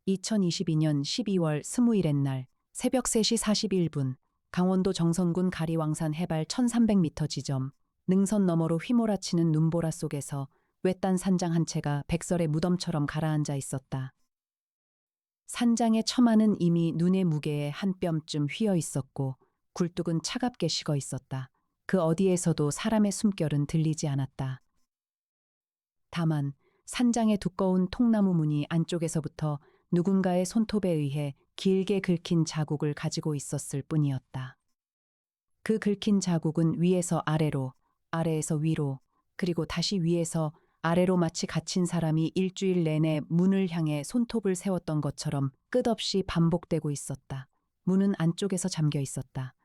2022년 12월 20일의 날 새벽 3시 41분 강원도 정선군 가리왕산 해발 1300m 지점 능선 너머로 휘몰아치는 눈보라 속에서 외딴 산장 한 채가 백설의 무덤처럼 가라앉아 있었다. 산장의 처마는 이미 눈의 무게에 한 뼘쯤 휘어 있었고 굴뚝은 차갑게 식어 있었다. 그 어디에서도 사람의 숨결은 들리지 않았다. 다만 산장의 두꺼운 통나무 무늬 안쪽에서부터 누군가의 손톱에 의해 길게 긁힌 자국을 가지고 있었을 뿐이었다. 그 긁힌 자국은 위에서 아래로, 아래에서 위로, 그리고 다시 위에서 아래로 마치 갇힌 사람이 일주일 내내 문을 향해 손톱을 세웠던 것처럼 끝없이 반복되고 있었다. 문은 안쪽에서 잠겨 있었다.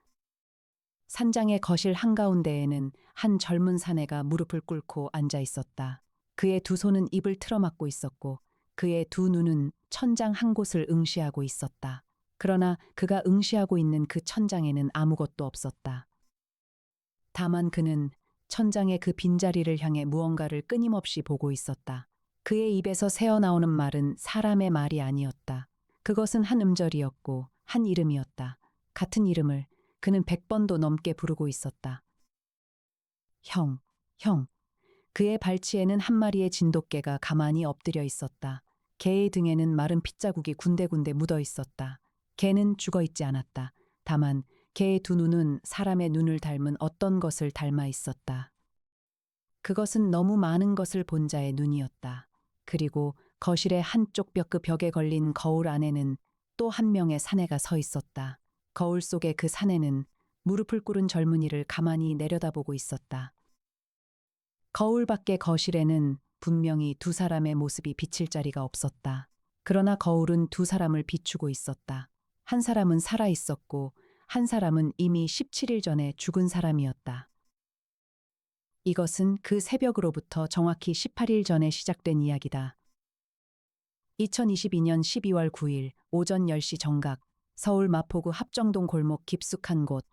산장의 거실 한가운데에는 한 젊은 사내가 무릎을 꿇고 앉아 있었다. 그의 두 손은 입을 틀어막고 있었고 그의 두 눈은 천장 한 곳을 응시하고 있었다. 그러나 그가 응시하고 있는 그 천장에는 아무것도 없었다. 다만 그는 천장의 그 빈자리를 향해 무언가를 끊임없이 보고 있었다. 그의 입에서 새어나오는 말은 사람의 말이 아니었다. 그것은 한 음절이었고 한 이름이었다. 같은 이름을 그는 100번도 넘게 부르고 있었다. 형, 형. 그의 발치에는 한 마리의 진돗개가 가만히 엎드려 있었다. 개의 등에는 마른 핏자국이 군데군데 묻어 있었다. 개는 죽어 있지 않았다. 다만 개의 두 눈은 사람의 눈을 닮은 어떤 것을 닮아 있었다. 그것은 너무 많은 것을 본 자의 눈이었다. 그리고 거실의 한쪽 벽 그 벽에 걸린 거울 안에는 또 한 명의 사내가 서 있었다. 거울 속의 그 사내는 무릎을 꿇은 젊은이를 가만히 내려다보고 있었다. 거울 밖의 거실에는 분명히 두 사람의 모습이 비칠 자리가 없었다. 그러나 거울은 두 사람을 비추고 있었다. 한 사람은 살아 있었고 한 사람은 이미 17일 전에 죽은 사람이었다. 이것은 그 새벽으로부터 정확히 18일 전에 시작된 이야기다. 2022년 12월 9일 오전 10시 정각 서울 마포구 합정동 골목 깊숙한 곳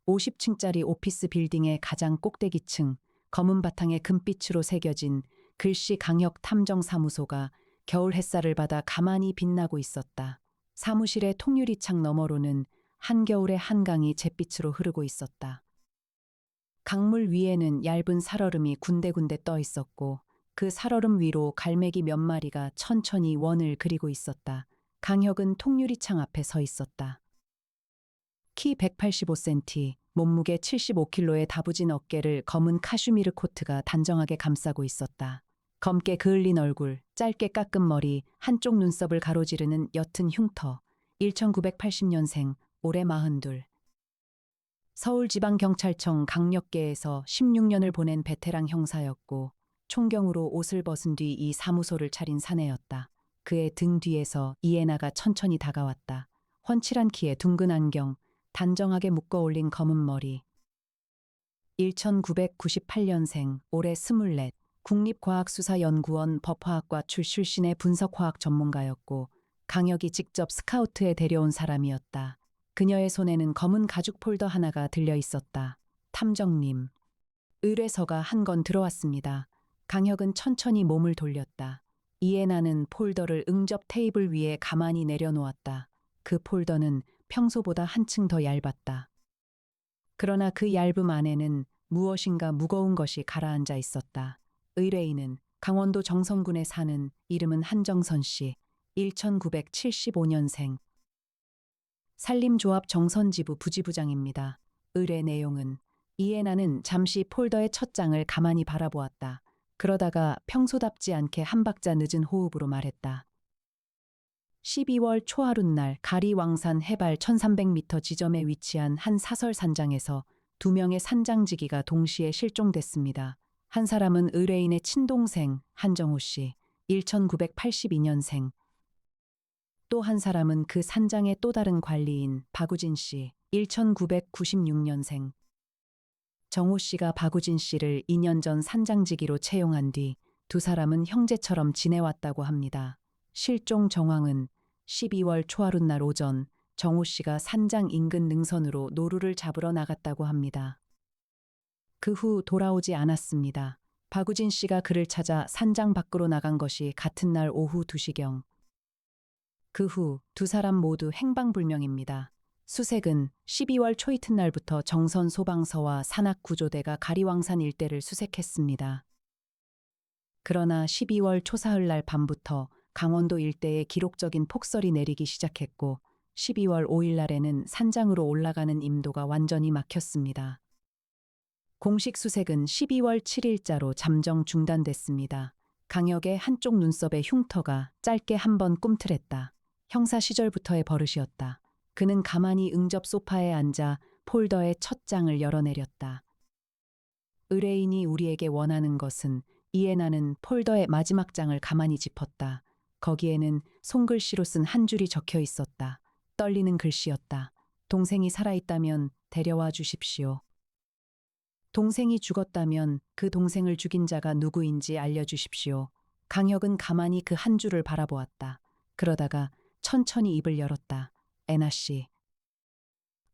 50층짜리 오피스 빌딩의 가장 꼭대기층 검은 바탕에 금빛으로 새겨진 글씨 강력 탐정사무소가 겨울 햇살을 받아 가만히 빛나고 있었다. 사무실의 통유리창 너머로는 한겨울의 한강이 잿빛으로 흐르고 있었다. 강물 위에는 얇은 살얼음이 군데군데 떠 있었고 그 살얼음 위로 갈매기 몇 마리가 천천히 원을 그리고 있었다. 강혁은 통유리창 앞에 서 있었다. 키 185cm, 몸무게 75kg의 다부진 어깨를 검은 카슈미르 코트가 단정하게 감싸고 있었다. 검게 그을린 얼굴, 짧게 깎은 머리, 한쪽 눈썹을 가로지르는 옅은 흉터, 1980년생, 올해 42. 서울지방경찰청 강력계에서 16년을 보낸 베테랑 형사였고 총경으로 옷을 벗은 뒤 이 사무소를 차린 사내였다. 그의 등 뒤에서 이에나가 천천히 다가왔다. 훤칠한 키에 둥근 안경, 단정하게 묶어 올린 검은 머리. 1998년생, 올해 24, 국립과학수사연구원 법화학과 출신의 분석화학 전문가였고 강혁이 직접 스카우트에 데려온 사람이었다. 그녀의 손에는 검은 가죽 폴더 하나가 들려 있었다. 탐정님. 의뢰서가 한 건 들어왔습니다. 강혁은 천천히 몸을 돌렸다. 이에나는 폴더를 응접 테이블 위에 가만히 내려놓았다. 그 폴더는 평소보다 한층 더 얇았다. 그러나 그 얇음 안에는 무엇인가 무거운 것이 가라앉아 있었다. 의뢰인은 강원도 정선군에 사는 이름은 한정선 씨, 1975년생. 산림조합 정선지부 부지부장입니다. 의뢰 내용은 이에나는 잠시 폴더의 첫 장을 가만히 바라보았다. 그러다가 평소답지 않게 한 박자 늦은 호흡으로 말했다. 12월 초하룻날 가리왕산 해발 1300m 지점에 위치한 한 사설 산장에서 두 명의 산장지기가 동시에 실종됐습니다. 한 사람은 의뢰인의 친동생 한정호 씨, 1982년생. 또 한 사람은 그 산장의 또 다른 관리인 박우진 씨, 1996년생. 정호 씨가 박우진 씨를 2년 전 산장지기로 채용한 뒤 두 사람은 형제처럼 지내왔다고 합니다. 실종 정황은 12월 초하룻날 오전 정호 씨가 산장 인근 능선으로 노루를 잡으러 나갔다고 합니다. 그 후 돌아오지 않았습니다. 박우진 씨가 그를 찾아 산장 밖으로 나간 것이 같은 날 오후 2시경. 그 후 두 사람 모두 행방불명입니다. 수색은 12월 초 이튿날부터 정선 소방서와 산악구조대가 가리왕산 일대를 수색했습니다. 그러나 12월 초사흘날 밤부터 강원도 일대에 기록적인 폭설이 내리기 시작했고 12월 5일 날에는 산장으로 올라가는 임도가 완전히 막혔습니다. 공식 수색은 12월 7일자로 잠정 중단됐습니다. 강혁의 한쪽 눈썹의 흉터가 짧게 한 번 꿈틀했다. 형사 시절부터의 버릇이었다. 그는 가만히 응접 소파에 앉아 폴더의 첫 장을 열어내렸다. 의뢰인이 우리에게 원하는 것은 이해나는 폴더의 마지막 장을 가만히 짚었다. 거기에는 손글씨로 쓴 한 줄이 적혀 있었다. 떨리는 글씨였다. 동생이 살아있다면 데려와 주십시오. 동생이 죽었다면 그 동생을 죽인 자가 누구인지 알려주십시오. 강혁은 가만히 그 한 줄을 바라보았다. 그러다가 천천히 입을 열었다. 애나 씨.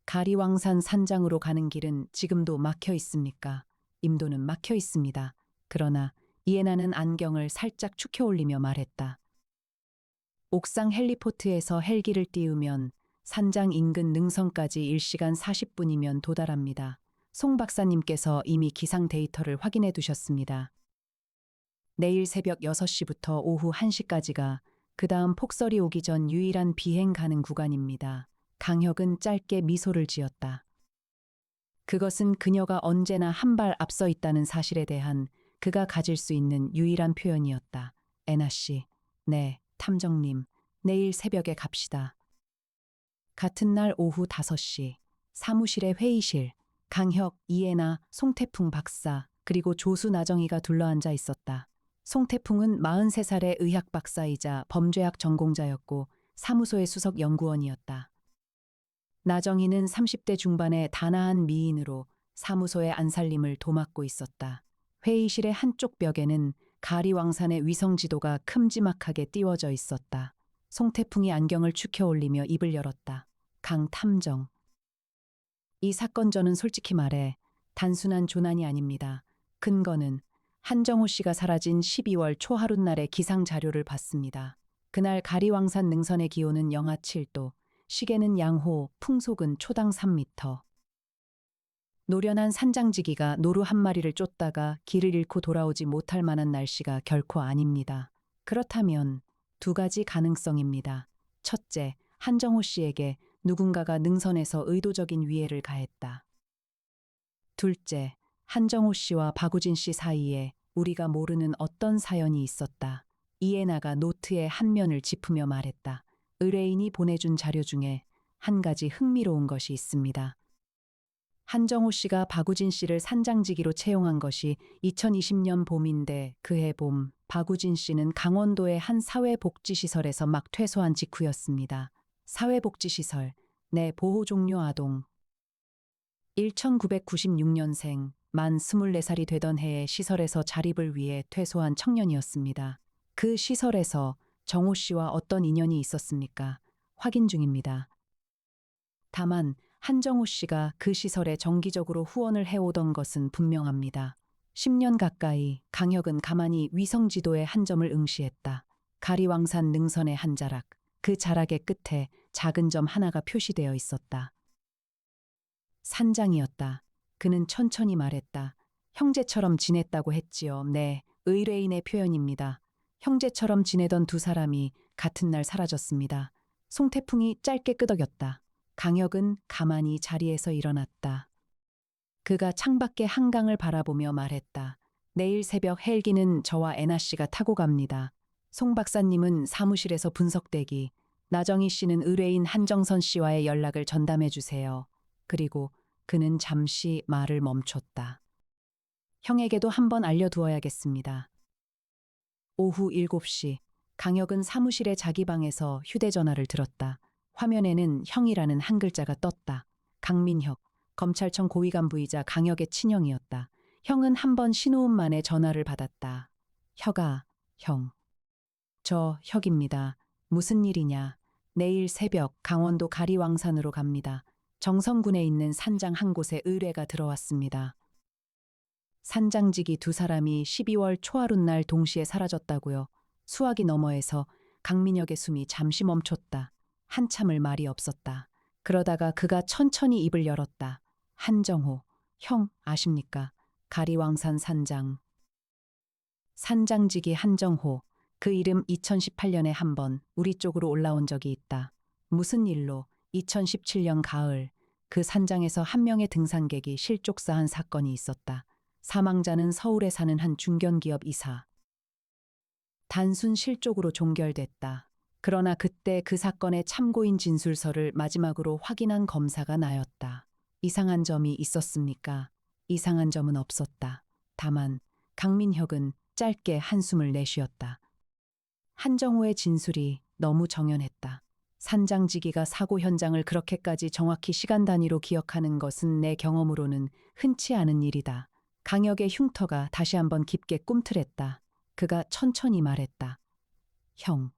가리왕산 산장으로 가는 길은 지금도 막혀 있습니까? 임도는 막혀 있습니다. 그러나 이해나는 안경을 살짝 축혀 올리며 말했다. 옥상 헬리포트에서 헬기를 띄우면 산장 인근 능선까지 1시간 40분이면 도달합니다. 송 박사님께서 이미 기상 데이터를 확인해 두셨습니다. 내일 새벽 6시부터 오후 1시까지가 그 다음 폭설이 오기 전 유일한 비행 가능 구간입니다. 강혁은 짧게 미소를 지었다. 그것은 그녀가 언제나 한 발 앞서 있다는 사실에 대한 그가 가질 수 있는 유일한 표현이었다. 애나 씨, 네, 탐정님, 내일 새벽에 갑시다. 같은 날 오후 5시, 사무실의 회의실, 강혁, 이해나, 송태풍 박사, 그리고 조수 나정희가 둘러앉아 있었다. 송태풍은 43살의 의학 박사이자 범죄학 전공자였고 사무소의 수석 연구원이었다. 나정희는 30대 중반의 단아한 미인으로 사무소의 안살림을 도맡고 있었다. 회의실의 한쪽 벽에는 가리왕산의 위성지도가 큼지막하게 띄워져 있었다. 송태풍이 안경을 축혀 올리며 입을 열었다. 강 탐정. 이 사건 저는 솔직히 말해 단순한 조난이 아닙니다. 근거는 한정호 씨가 사라진 12월 초하룻날의 기상 자료를 봤습니다. 그날 가리왕산 능선의 기온은 영하 7도, 시계는 양호, 풍속은 초당 3m. 노련한 산장지기가 노루 한 마리를 쫓다가 길을 잃고 돌아오지 못할 만한 날씨가 결코 아닙니다. 그렇다면 두 가지 가능성입니다. 첫째, 한정호 씨에게 누군가가 능선에서 의도적인 위해를 가했다. 둘째, 한정호 씨와 박우진 씨 사이에 우리가 모르는 어떤 사연이 있었다. 이해나가 노트의 한 면을 짚으며 말했다. 의뢰인이 보내준 자료 중에 한 가지 흥미로운 것이 있습니다. 한정호 씨가 박우진 씨를 산장지기로 채용한 것이 2020년 봄인데 그해 봄 박우진 씨는 강원도의 한 사회복지시설에서 막 퇴소한 직후였습니다. 사회복지시설, 내 보호종료 아동. 1996년생, 만 24살이 되던 해에 시설에서 자립을 위해 퇴소한 청년이었습니다. 그 시설에서 정호 씨와 어떤 인연이 있었습니까? 확인 중입니다. 다만 한정호 씨가 그 시설에 정기적으로 후원을 해오던 것은 분명합니다. 10년 가까이 강혁은 가만히 위성지도의 한 점을 응시했다. 가리왕산 능선의 한 자락, 그 자락의 끝에 작은 점 하나가 표시되어 있었다. 산장이었다. 그는 천천히 말했다. 형제처럼 지냈다고 했지요. 네, 의뢰인의 표현입니다. 형제처럼 지내던 두 사람이 같은 날 사라졌습니다. 송태풍이 짧게 끄덕였다. 강혁은 가만히 자리에서 일어났다. 그가 창밖의 한강을 바라보며 말했다. 내일 새벽 헬기는 저와 애나 씨가 타고 갑니다. 송 박사님은 사무실에서 분석대기, 나정희 씨는 의뢰인 한정선 씨와의 연락을 전담해 주세요. 그리고 그는 잠시 말을 멈췄다. 형에게도 한번 알려두어야겠습니다. 오후 7시, 강혁은 사무실의 자기 방에서 휴대전화를 들었다. 화면에는 형이라는 한 글자가 떴다. 강민혁, 검찰청 고위 간부이자 강혁의 친형이었다. 형은 한 번 신호음 만에 전화를 받았다. 혁아, 형. 저 혁입니다. 무슨 일이냐. 내일 새벽 강원도 가리왕산으로 갑니다. 정선군에 있는 산장 한 곳에 의뢰가 들어왔습니다. 산장지기 두 사람이 12월 초하룻날 동시에 사라졌다고요. 수화기 너머에서 강민혁의 숨이 잠시 멈췄다. 한참을 말이 없었다. 그러다가 그가 천천히 입을 열었다. 한정호, 형 아십니까? 가리왕산 산장. 산장지기 한정호. 그 이름 2018년에 한 번 우리 쪽으로 올라온 적이 있다. 무슨 일로? 2017년 가을 그 산장에서 한 명의 등산객이 실족사한 사건이 있었다. 사망자는 서울에 사는 한 중견기업 이사. 단순 실족으로 종결됐다. 그러나 그때 그 사건의 참고인 진술서를 마지막으로 확인한 검사가 나였다. 이상한 점이 있었습니까? 이상한 점은 없었다. 다만 강민혁은 짧게 한숨을 내쉬었다. 한정호의 진술이 너무 정연했다. 산장지기가 사고 현장을 그렇게까지 정확히 시간 단위로 기억하는 것은 내 경험으로는 흔치 않은 일이다. 강혁의 흉터가 다시 한번 깊게 꿈틀했다. 그가 천천히 말했다. 형,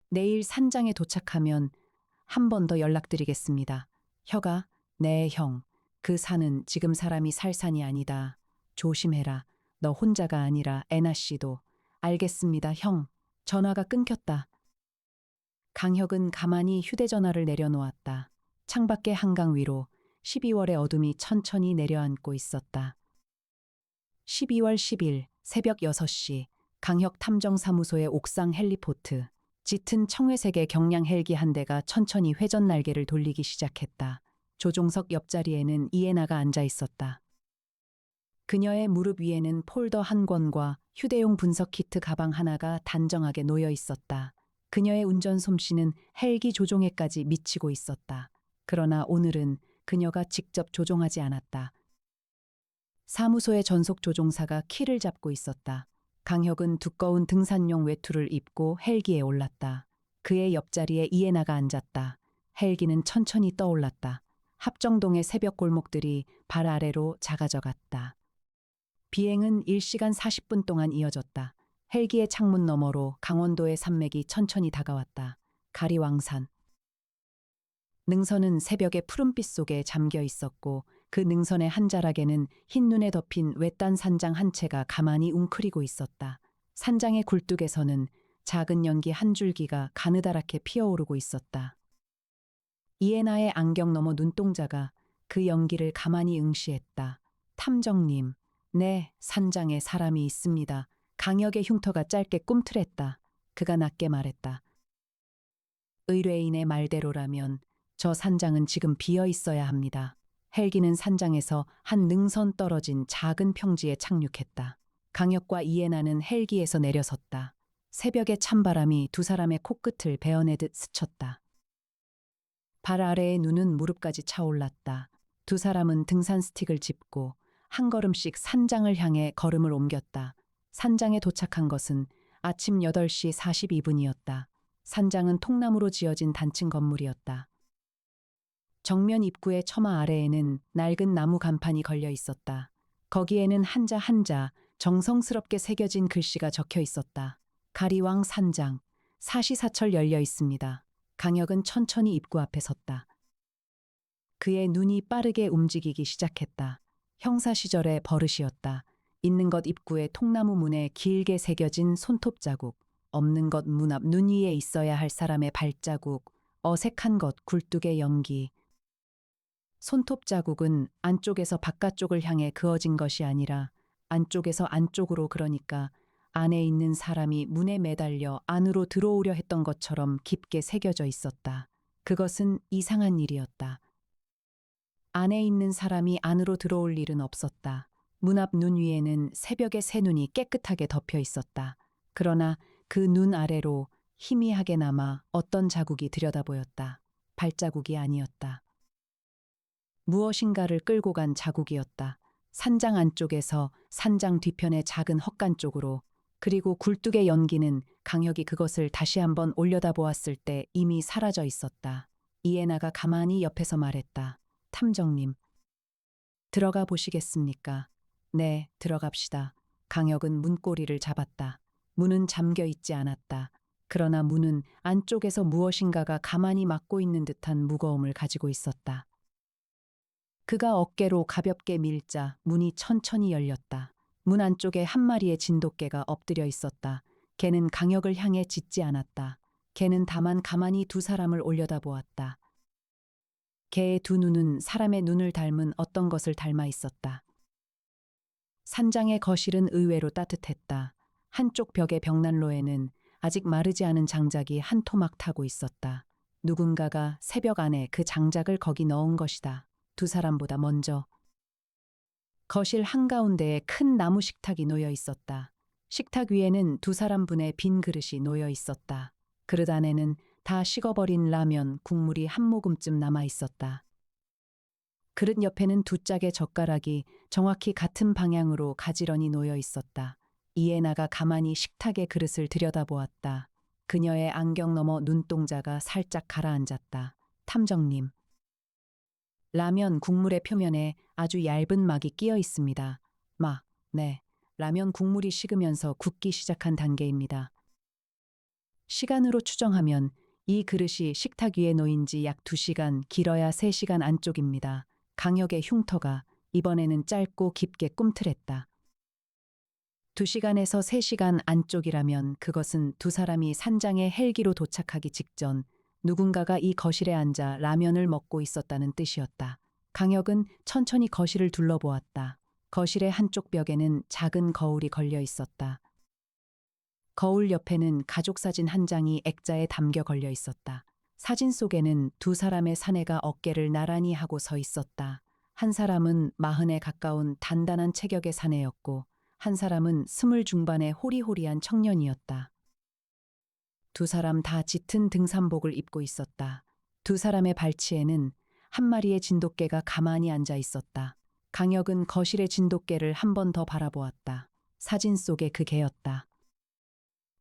내일 산장에 도착하면 한 번 더 연락드리겠습니다. 혀가, 네 형, 그 산은 지금 사람이 살 산이 아니다. 조심해라. 너 혼자가 아니라 애나 씨도. 알겠습니다 형. 전화가 끊겼다. 강혁은 가만히 휴대전화를 내려놓았다. 창밖의 한강 위로 12월의 어둠이 천천히 내려앉고 있었다. 12월 10일 새벽 6시 강혁 탐정사무소의 옥상 헬리포트. 짙은 청회색의 경량 헬기 한 대가 천천히 회전 날개를 돌리기 시작했다. 조종석 옆자리에는 이해나가 앉아 있었다. 그녀의 무릎 위에는 폴더 한 권과 휴대용 분석 키트 가방 하나가 단정하게 놓여 있었다. 그녀의 운전 솜씨는 헬기 조종에까지 미치고 있었다. 그러나 오늘은 그녀가 직접 조종하지 않았다. 사무소의 전속 조종사가 키를 잡고 있었다. 강혁은 두꺼운 등산용 외투를 입고 헬기에 올랐다. 그의 옆자리에 이해나가 앉았다. 헬기는 천천히 떠올랐다. 합정동의 새벽 골목들이 발 아래로 작아져갔다. 비행은 1시간 40분 동안 이어졌다. 헬기의 창문 너머로 강원도의 산맥이 천천히 다가왔다. 가리왕산. 능선은 새벽의 푸른빛 속에 잠겨 있었고 그 능선의 한 자락에는 흰눈에 덮인 외딴 산장 한 채가 가만히 웅크리고 있었다. 산장의 굴뚝에서는 작은 연기 한 줄기가 가느다랗게 피어오르고 있었다. 이에나의 안경 너머 눈동자가 그 연기를 가만히 응시했다. 탐정님, 네, 산장에 사람이 있습니다. 강혁의 흉터가 짧게 꿈틀했다. 그가 낮게 말했다. 의뢰인의 말대로라면 저 산장은 지금 비어 있어야 합니다. 헬기는 산장에서 한 능선 떨어진 작은 평지에 착륙했다. 강혁과 이해나는 헬기에서 내려섰다. 새벽의 찬바람이 두 사람의 코끝을 베어내듯 스쳤다. 발 아래의 눈은 무릎까지 차올랐다. 두 사람은 등산 스틱을 짚고 한 걸음씩 산장을 향해 걸음을 옮겼다. 산장에 도착한 것은 아침 8시 42분이었다. 산장은 통나무로 지어진 단층 건물이었다. 정면 입구의 처마 아래에는 낡은 나무 간판이 걸려 있었다. 거기에는 한자 한자 정성스럽게 새겨진 글씨가 적혀 있었다. 가리왕 산장, 사시사철 열려 있습니다. 강혁은 천천히 입구 앞에 섰다. 그의 눈이 빠르게 움직이기 시작했다. 형사 시절의 버릇이었다. 있는 것 입구의 통나무 문에 길게 새겨진 손톱 자국, 없는 것 문 앞 눈 위에 있어야 할 사람의 발자국, 어색한 것 굴뚝의 연기. 손톱 자국은 안쪽에서 바깥쪽을 향해 그어진 것이 아니라 안쪽에서 안쪽으로, 그러니까 안에 있는 사람이 문에 매달려 안으로 들어오려 했던 것처럼 깊게 새겨져 있었다. 그것은 이상한 일이었다. 안에 있는 사람이 안으로 들어올 일은 없었다. 문 앞 눈 위에는 새벽의 새눈이 깨끗하게 덮여 있었다. 그러나 그 눈 아래로 희미하게 남아 어떤 자국이 들여다보였다. 발자국이 아니었다. 무엇인가를 끌고 간 자국이었다. 산장 안쪽에서 산장 뒤편의 작은 헛간 쪽으로, 그리고 굴뚝의 연기는 강혁이 그것을 다시 한번 올려다보았을 때 이미 사라져 있었다. 이해나가 가만히 옆에서 말했다. 탐정님, 들어가 보시겠습니까? 네, 들어갑시다. 강혁은 문고리를 잡았다. 문은 잠겨 있지 않았다. 그러나 문은 안쪽에서 무엇인가가 가만히 막고 있는 듯한 무거움을 가지고 있었다. 그가 어깨로 가볍게 밀자 문이 천천히 열렸다. 문 안쪽에 한 마리의 진돗개가 엎드려 있었다. 개는 강혁을 향해 짖지 않았다. 걔는 다만 가만히 두 사람을 올려다보았다. 걔의 두 눈은 사람의 눈을 닮은 어떤 것을 닮아 있었다. 산장의 거실은 의외로 따뜻했다. 한쪽 벽의 벽난로에는 아직 마르지 않은 장작이 한 토막 타고 있었다. 누군가가 새벽 안에 그 장작을 거기 넣은 것이다. 두 사람보다 먼저. 거실 한가운데에 큰 나무 식탁이 놓여 있었다. 식탁 위에는 두 사람분의 빈 그릇이 놓여 있었다. 그릇 안에는 다 식어버린 라면, 국물이 한 모금쯤 남아 있었다. 그릇 옆에는 두 짝의 젓가락이 정확히 같은 방향으로 가지런히 놓여 있었다. 이에나가 가만히 식탁의 그릇을 들여다보았다. 그녀의 안경 너머 눈동자가 살짝 가라앉았다. 탐정님. 라면 국물의 표면에 아주 얇은 막이 끼어 있습니다. 막, 네. 라면 국물이 식으면서 굳기 시작한 단계입니다. 시간으로 추정하면 이 그릇이 식탁 위에 놓인 지 약 2시간, 길어야 3시간 안쪽입니다. 강혁의 흉터가 이번에는 짧고 깊게 꿈틀했다. 2시간에서 3시간 안쪽이라면 그것은 두 사람이 산장의 헬기로 도착하기 직전 누군가가 이 거실에 앉아 라면을 먹고 있었다는 뜻이었다. 강혁은 천천히 거실을 둘러보았다. 거실의 한쪽 벽에는 작은 거울이 걸려 있었다. 거울 옆에는 가족 사진 한 장이 액자에 담겨 걸려 있었다. 사진 속에는 두 사람의 사내가 어깨를 나란히 하고 서 있었다. 한 사람은 40에 가까운 단단한 체격의 사내였고 한 사람은 20 중반의 호리호리한 청년이었다. 두 사람 다 짙은 등산복을 입고 있었다. 두 사람의 발치에는 한 마리의 진돗개가 가만히 앉아 있었다. 강혁은 거실의 진돗개를 한 번 더 바라보았다. 사진 속의 그 개였다.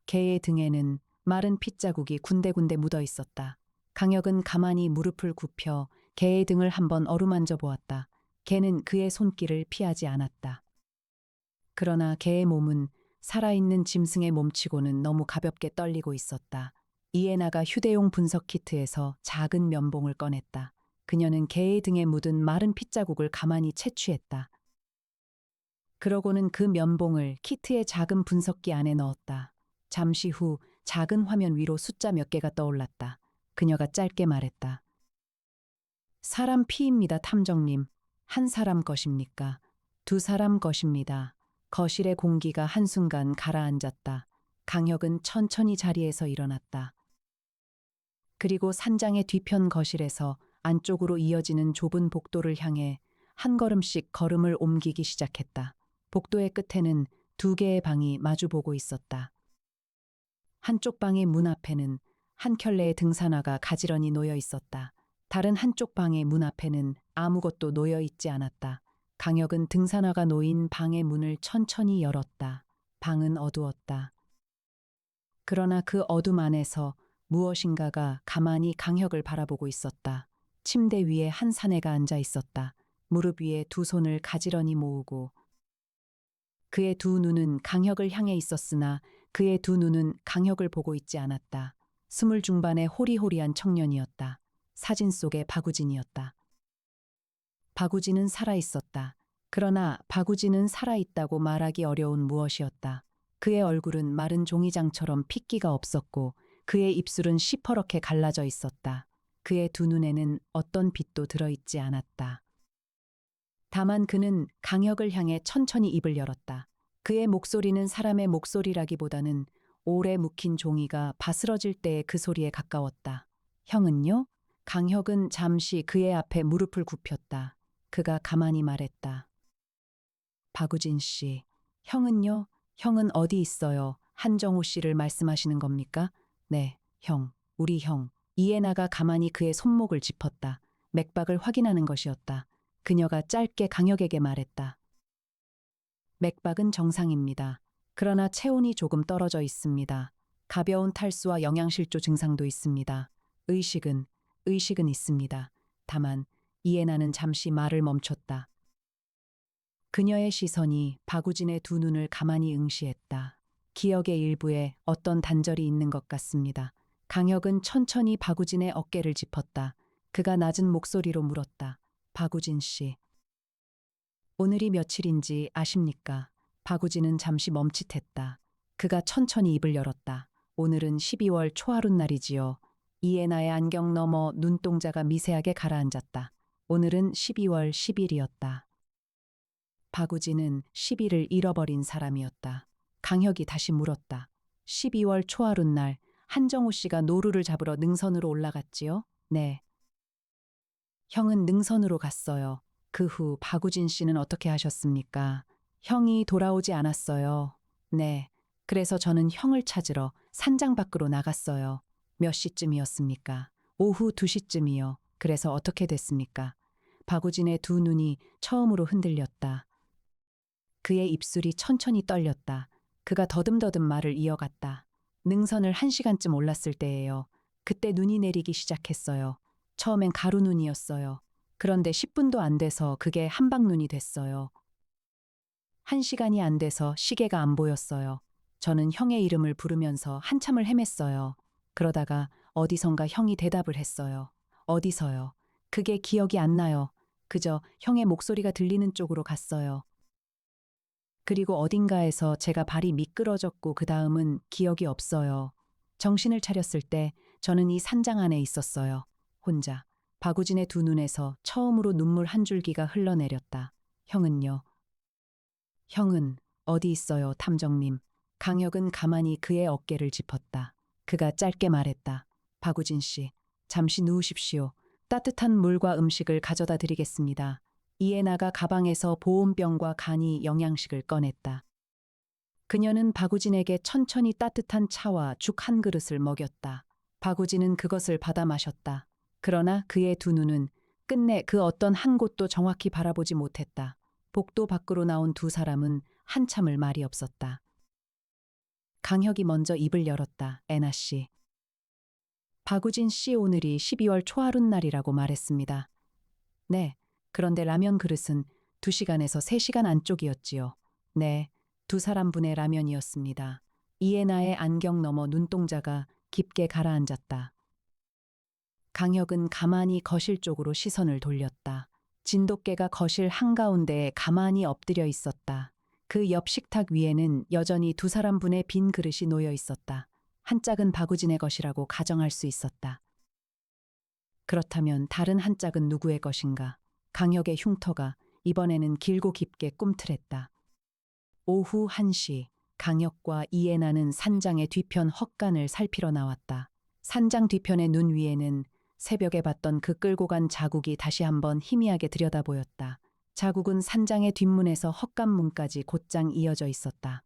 개의 등에는 마른 핏자국이 군데군데 묻어 있었다. 강혁은 가만히 무릎을 굽혀 개의 등을 한번 어루만져 보았다. 개는 그의 손길을 피하지 않았다. 그러나 개의 몸은 살아있는 짐승의 몸치고는 너무 가볍게 떨리고 있었다. 이에나가 휴대용 분석 키트에서 작은 면봉을 꺼냈다. 그녀는 개의 등에 묻은 마른 핏자국을 가만히 채취했다. 그러고는 그 면봉을 키트의 작은 분석기 안에 넣었다. 잠시 후 작은 화면 위로 숫자 몇 개가 떠올랐다. 그녀가 짧게 말했다. 사람 피입니다, 탐정님. 한 사람 것입니까? 두 사람 것입니다. 거실의 공기가 한순간 가라앉았다. 강혁은 천천히 자리에서 일어났다. 그리고 산장의 뒤편 거실에서 안쪽으로 이어지는 좁은 복도를 향해 한 걸음씩 걸음을 옮기기 시작했다. 복도의 끝에는 2개의 방이 마주보고 있었다. 한쪽 방의 문 앞에는 한 켤레의 등산화가 가지런히 놓여 있었다. 다른 한쪽 방의 문 앞에는 아무것도 놓여 있지 않았다. 강혁은 등산화가 놓인 방의 문을 천천히 열었다. 방은 어두웠다. 그러나 그 어둠 안에서 무엇인가가 가만히 강혁을 바라보고 있었다. 침대 위에 한 사내가 앉아 있었다. 무릎 위에 두 손을 가지런히 모으고 그의 두 눈은 강혁을 향해 있었으나 그의 두 눈은 강혁을 보고 있지 않았다. 20 중반의 호리호리한 청년이었다. 사진 속의 박우진이었다. 박우진은 살아있었다. 그러나 박우진은 살아있다고 말하기 어려운 무엇이었다. 그의 얼굴은 마른 종이장처럼 핏기가 없었고 그의 입술은 시퍼렇게 갈라져 있었다. 그의 두 눈에는 어떤 빛도 들어있지 않았다. 다만 그는 강혁을 향해 천천히 입을 열었다. 그의 목소리는 사람의 목소리라기보다는 오래 묵힌 종이가 바스러질 때의 그 소리에 가까웠다. 형은요? 강혁은 잠시 그의 앞에 무릎을 굽혔다. 그가 가만히 말했다. 박우진 씨, 형은요? 형은 어디 있어요? 한정우 씨를 말씀하시는 겁니까? 네, 형, 우리 형. 이에나가 가만히 그의 손목을 짚었다. 맥박을 확인하는 것이었다. 그녀가 짧게 강혁에게 말했다. 맥박은 정상입니다. 그러나 체온이 조금 떨어져 있습니다. 가벼운 탈수와 영양실조 증상도 있습니다. 의식은 있습니다. 다만 이에나는 잠시 말을 멈췄다. 그녀의 시선이 박우진의 두 눈을 가만히 응시했다. 기억의 일부에 어떤 단절이 있는 것 같습니다. 강혁은 천천히 박우진의 어깨를 짚었다. 그가 낮은 목소리로 물었다. 박우진 씨. 오늘이 며칠인지 아십니까? 박우진은 잠시 멈칫했다. 그가 천천히 입을 열었다. 오늘은 12월 초하룻날이지요. 이에나의 안경 너머 눈동자가 미세하게 가라앉았다. 오늘은 12월 10일이었다. 박우진은 10일을 잃어버린 사람이었다. 강혁이 다시 물었다. 12월 초하룻날 한정호 씨가 노루를 잡으러 능선으로 올라갔지요? 네. 형은 능선으로 갔어요. 그 후 박우진 씨는 어떻게 하셨습니까? 형이 돌아오지 않았어요. 네. 그래서 저는 형을 찾으러 산장 밖으로 나갔어요. 몇 시쯤이었습니까? 오후 2시쯤이요. 그래서 어떻게 됐습니까? 박우진의 두 눈이 처음으로 흔들렸다. 그의 입술이 천천히 떨렸다. 그가 더듬더듬 말을 이어갔다. 능선을 1시간쯤 올랐을 때예요. 그때 눈이 내리기 시작했어요. 처음엔 가루눈이었어요. 그런데 10분도 안 돼서 그게 한방눈이 됐어요. 1시간이 안 돼서 시계가 안 보였어요. 저는 형의 이름을 부르면서 한참을 헤맸어요. 그러다가 어디선가 형이 대답을 했어요. 어디서요? 그게 기억이 안 나요. 그저 형의 목소리가 들리는 쪽으로 갔어요. 그리고 어딘가에서 제가 발이 미끄러졌고 그 다음은 기억이 없어요. 정신을 차렸을 때 저는 이 산장 안에 있었어요. 혼자. 박우진의 두 눈에서 처음으로 눈물 한 줄기가 흘러내렸다. 형은요? 형은 어디 있어요, 탐정님? 강혁은 가만히 그의 어깨를 짚었다. 그가 짧게 말했다. 박우진 씨, 잠시 누우십시오. 따뜻한 물과 음식을 가져다 드리겠습니다. 이에나가 가방에서 보온병과 간이 영양식을 꺼냈다. 그녀는 박우진에게 천천히 따뜻한 차와 죽 한 그릇을 먹였다. 박우진은 그것을 받아 마셨다. 그러나 그의 두 눈은 끝내 그 어떤 한 곳도 정확히 바라보지 못했다. 복도 밖으로 나온 두 사람은 한참을 말이 없었다. 강혁이 먼저 입을 열었다. 애나 씨. 박우진 씨 오늘이 12월 초하룻날이라고 말했습니다. 네. 그런데 라면 그릇은 2시간에서 3시간 안쪽이었지요. 네. 두 사람분의 라면이었습니다. 이에나의 안경 너머 눈동자가 깊게 가라앉았다. 강혁은 가만히 거실 쪽으로 시선을 돌렸다. 진돗개가 거실 한가운데에 가만히 엎드려 있었다. 그 옆 식탁 위에는 여전히 두 사람분의 빈 그릇이 놓여 있었다. 한 짝은 박우진의 것이라고 가정할 수 있었다. 그렇다면 다른 한 짝은 누구의 것인가? 강혁의 흉터가 이번에는 길고 깊게 꿈틀했다. 오후 1시 강혁과 이에나는 산장의 뒤편 헛간을 살피러 나왔다. 산장 뒤편의 눈 위에는 새벽에 봤던 그 끌고 간 자국이 다시 한번 희미하게 들여다 보였다. 자국은 산장의 뒷문에서 헛간 문까지 곧장 이어져 있었다.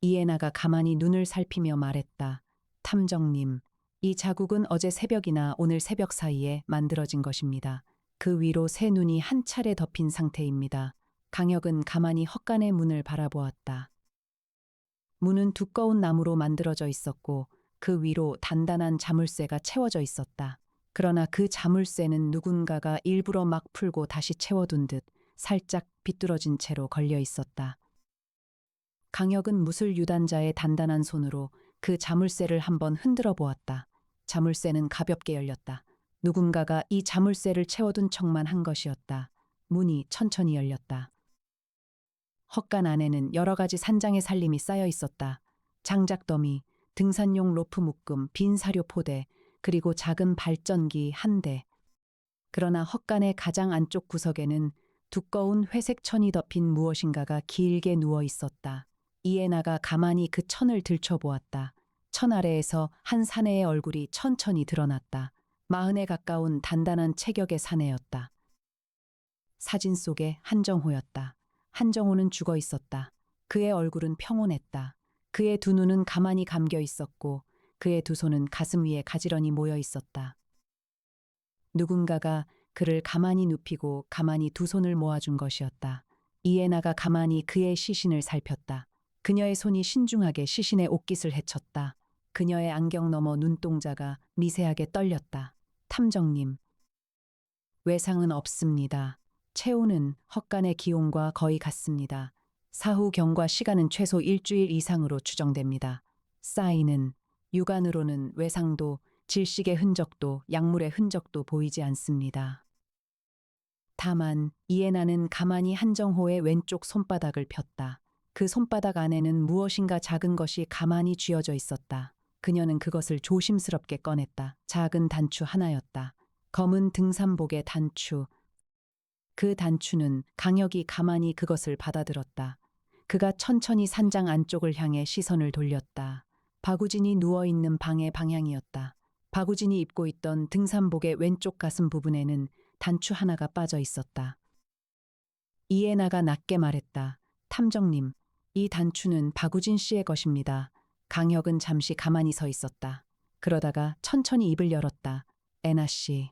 이에나가 가만히 눈을 살피며 말했다. 탐정님, 이 자국은 어제 새벽이나 오늘 새벽 사이에 만들어진 것입니다. 그 위로 새 눈이 한 차례 덮인 상태입니다. 강혁은 가만히 헛간의 문을 바라보았다. 문은 두꺼운 나무로 만들어져 있었고 그 위로 단단한 자물쇠가 채워져 있었다. 그러나 그 자물쇠는 누군가가 일부러 막 풀고 다시 채워둔 듯 살짝 비뚤어진 채로 걸려 있었다. 강혁은 무술 유단자의 단단한 손으로 그 자물쇠를 한번 흔들어 보았다. 자물쇠는 가볍게 열렸다. 누군가가 이 자물쇠를 채워둔 척만 한 것이었다. 문이 천천히 열렸다. 헛간 안에는 여러 가지 산장의 살림이 쌓여 있었다. 장작더미, 등산용 로프 묶음, 빈 사료 포대, 그리고 작은 발전기 한 대. 그러나 헛간의 가장 안쪽 구석에는 두꺼운 회색 천이 덮인 무엇인가가 길게 누워 있었다. 이에나가 가만히 그 천을 들춰보았다. 천 아래에서 한 사내의 얼굴이 천천히 드러났다. 40에 가까운 단단한 체격의 사내였다. 사진 속에 한정호였다. 한정호는 죽어 있었다. 그의 얼굴은 평온했다. 그의 두 눈은 가만히 감겨 있었고 그의 두 손은 가슴 위에 가지런히 모여 있었다. 누군가가 그를 가만히 눕히고 가만히 두 손을 모아준 것이었다. 이에나가 가만히 그의 시신을 살폈다. 그녀의 손이 신중하게 시신의 옷깃을 헤쳤다. 그녀의 안경 너머 눈동자가 미세하게 떨렸다. 탐정님. 외상은 없습니다. 체온은 헛간의 기온과 거의 같습니다. 사후 경과 시간은 최소 일주일 이상으로 추정됩니다. 사인은 육안으로는 외상도 질식의 흔적도 약물의 흔적도 보이지 않습니다. 다만 이에나는 가만히 한정호의 왼쪽 손바닥을 폈다. 그 손바닥 안에는 무엇인가 작은 것이 가만히 쥐어져 있었다. 그녀는 그것을 조심스럽게 꺼냈다. 작은 단추 하나였다. 검은 등산복의 단추. 그 단추는 강혁이 가만히 그것을 받아들었다. 그가 천천히 산장 안쪽을 향해 시선을 돌렸다. 박우진이 누워있는 방의 방향이었다. 박우진이 입고 있던 등산복의 왼쪽 가슴 부분에는 단추 하나가 빠져 있었다. 이해나가 낮게 말했다. 탐정님, 이 단추는 박우진 씨의 것입니다. 강혁은 잠시 가만히 서 있었다. 그러다가 천천히 입을 열었다. 애나 씨.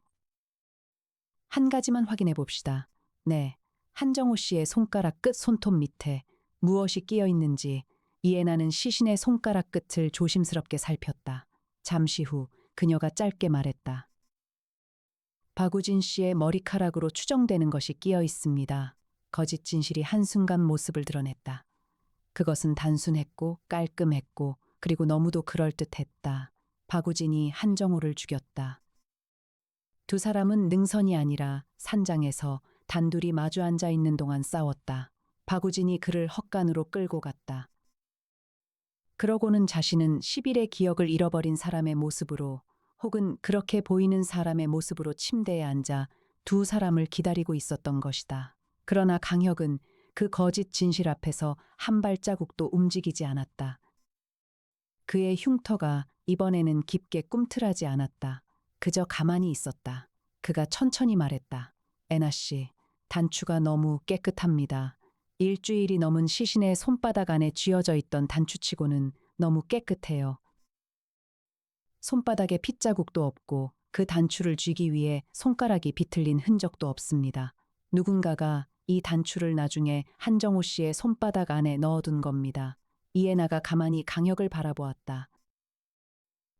한 가지만 확인해 봅시다. 네, 한정호 씨의 손가락 끝 손톱 밑에 무엇이 끼어 있는지 이해나는 시신의 손가락 끝을 조심스럽게 살폈다. 잠시 후 그녀가 짧게 말했다. 박우진 씨의 머리카락으로 추정되는 것이 끼어 있습니다. 거짓 진실이 한순간 모습을 드러냈다. 그것은 단순했고 깔끔했고 그리고 너무도 그럴듯했다. 박우진이 한정호를 죽였다. 두 사람은 능선이 아니라 산장에서 단둘이 마주 앉아 있는 동안 싸웠다. 박우진이 그를 헛간으로 끌고 갔다. 그러고는 자신은 10일의 기억을 잃어버린 사람의 모습으로 혹은 그렇게 보이는 사람의 모습으로 침대에 앉아 두 사람을 기다리고 있었던 것이다. 그러나 강혁은 그 거짓 진실 앞에서 한 발자국도 움직이지 않았다. 그의 흉터가 이번에는 깊게 꿈틀하지 않았다. 그저 가만히 있었다. 그가 천천히 말했다. 애나 씨, 단추가 너무 깨끗합니다. 일주일이 넘은 시신의 손바닥 안에 쥐어져 있던 단추치고는 너무 깨끗해요. 손바닥에 핏자국도 없고 그 단추를 쥐기 위해 손가락이 비틀린 흔적도 없습니다. 누군가가 이 단추를 나중에 한정호 씨의 손바닥 안에 넣어둔 겁니다. 이해나가 가만히 강혁을 바라보았다.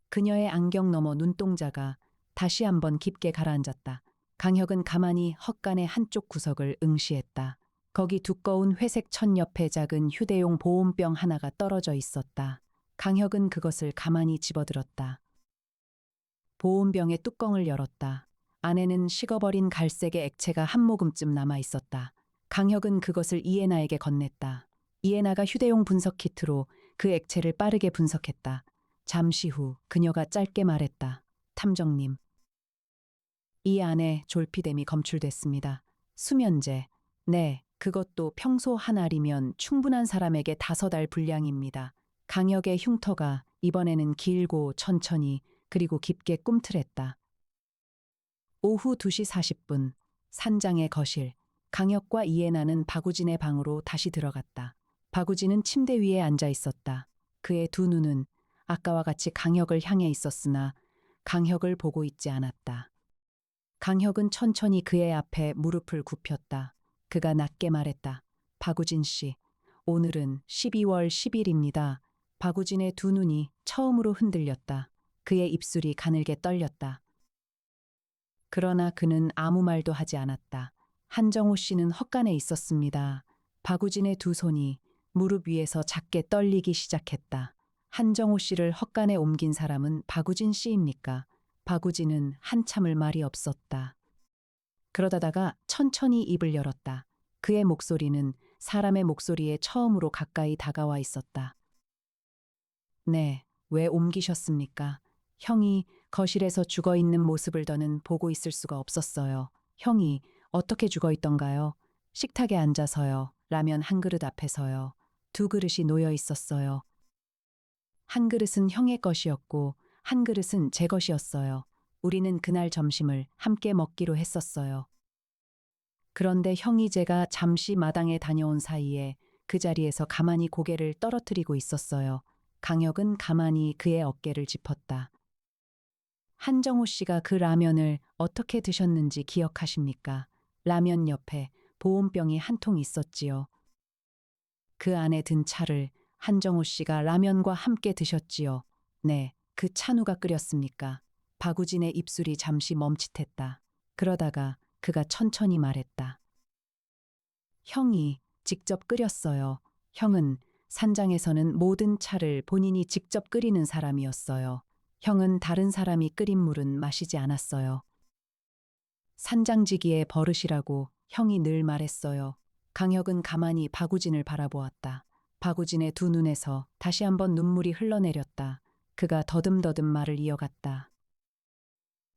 그녀의 안경 너머 눈동자가 다시 한번 깊게 가라앉았다. 강혁은 가만히 헛간의 한쪽 구석을 응시했다. 거기 두꺼운 회색 천 옆에 작은 휴대용 보온병 하나가 떨어져 있었다. 강혁은 그것을 가만히 집어들었다. 보온병의 뚜껑을 열었다. 안에는 식어버린 갈색의 액체가 한 모금쯤 남아 있었다. 강혁은 그것을 이해나에게 건넸다. 이해나가 휴대용 분석 키트로 그 액체를 빠르게 분석했다. 잠시 후 그녀가 짧게 말했다. 탐정님. 이 안에 졸피뎀이 검출됐습니다. 수면제. 네, 그것도 평소 한 알이면 충분한 사람에게 5알 분량입니다. 강혁의 흉터가 이번에는 길고 천천히 그리고 깊게 꿈틀했다. 오후 2시 40분, 산장의 거실. 강혁과 이해나는 박우진의 방으로 다시 들어갔다. 박우진은 침대 위에 앉아 있었다. 그의 두 눈은 아까와 같이 강혁을 향해 있었으나 강혁을 보고 있지 않았다. 강혁은 천천히 그의 앞에 무릎을 굽혔다. 그가 낮게 말했다. 박우진 씨, 오늘은 12월 10일입니다. 박우진의 두 눈이 처음으로 흔들렸다. 그의 입술이 가늘게 떨렸다. 그러나 그는 아무 말도 하지 않았다. 한정호 씨는 헛간에 있었습니다. 박우진의 두 손이 무릎 위에서 작게 떨리기 시작했다. 한정호 씨를 헛간에 옮긴 사람은 박우진 씨입니까? 박우진은 한참을 말이 없었다. 그러다가 천천히 입을 열었다. 그의 목소리는 사람의 목소리에 처음으로 가까이 다가와 있었다. 네, 왜 옮기셨습니까? 형이 거실에서 죽어 있는 모습을 더는 보고 있을 수가 없었어요. 형이 어떻게 죽어 있던가요? 식탁에 앉아서요. 라면 한 그릇 앞에서요. 두 그릇이 놓여 있었어요. 한 그릇은 형의 것이었고 한 그릇은 제 것이었어요. 우리는 그날 점심을 함께 먹기로 했었어요. 그런데 형이 제가 잠시 마당에 다녀온 사이에 그 자리에서 가만히 고개를 떨어뜨리고 있었어요. 강혁은 가만히 그의 어깨를 짚었다. 한정호 씨가 그 라면을 어떻게 드셨는지 기억하십니까? 라면 옆에 보온병이 한 통 있었지요. 그 안에 든 차를 한정호 씨가 라면과 함께 드셨지요. 네, 그 차 누가 끓였습니까? 박우진의 입술이 잠시 멈칫했다. 그러다가 그가 천천히 말했다. 형이 직접 끓였어요. 형은 산장에서는 모든 차를 본인이 직접 끓이는 사람이었어요. 형은 다른 사람이 끓인 물은 마시지 않았어요. 산장지기의 버릇이라고 형이 늘 말했어요. 강혁은 가만히 박우진을 바라보았다. 박우진의 두 눈에서 다시 한번 눈물이 흘러내렸다. 그가 더듬더듬 말을 이어갔다.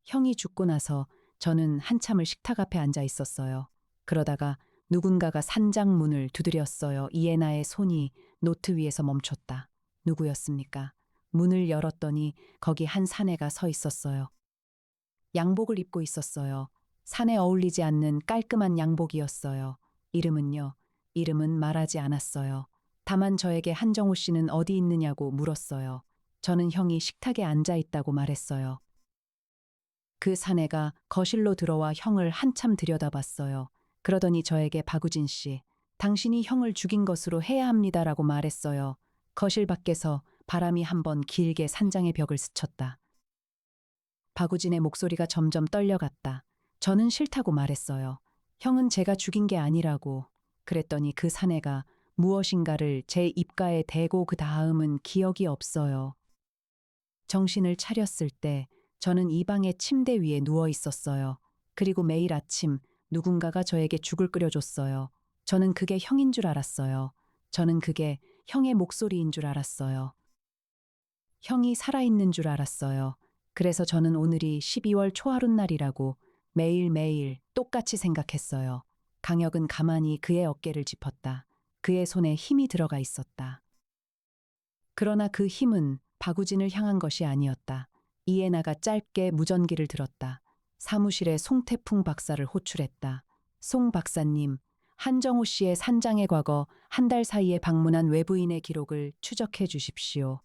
형이 죽고 나서 저는 한참을 식탁 앞에 앉아 있었어요. 그러다가 누군가가 산장 문을 두드렸어요. 이에나의 손이 노트 위에서 멈췄다. 누구였습니까? 문을 열었더니 거기 한 사내가 서 있었어요. 양복을 입고 있었어요. 산에 어울리지 않는 깔끔한 양복이었어요. 이름은요? 이름은 말하지 않았어요. 다만 저에게 한정호 씨는 어디 있느냐고 물었어요. 저는 형이 식탁에 앉아 있다고 말했어요. 그 사내가 거실로 들어와 형을 한참 들여다봤어요. 그러더니 저에게 박우진 씨, 당신이 형을 죽인 것으로 해야 합니다라고 말했어요. 거실 밖에서 바람이 한번 길게 산장의 벽을 스쳤다. 박우진의 목소리가 점점 떨려갔다. 저는 싫다고 말했어요. 형은 제가 죽인 게 아니라고. 그랬더니 그 사내가 무엇인가를 제 입가에 대고 그 다음은 기억이 없어요. 정신을 차렸을 때 저는 이 방의 침대 위에 누워 있었어요. 그리고 매일 아침 누군가가 저에게 죽을 끓여줬어요. 저는 그게 형인 줄 알았어요. 저는 그게 형의 목소리인 줄 알았어요. 형이 살아있는 줄 알았어요. 그래서 저는 오늘이 12월 초하룻날이라고 매일매일 똑같이 생각했어요. 강혁은 가만히 그의 어깨를 짚었다. 그의 손에 힘이 들어가 있었다. 그러나 그 힘은 박우진을 향한 것이 아니었다. 이에나가 짧게 무전기를 들었다. 사무실에 송태풍 박사를 호출했다. 송 박사님, 한정호 씨의 산장의 과거 한 달 사이에 방문한 외부인의 기록을 추적해 주십시오.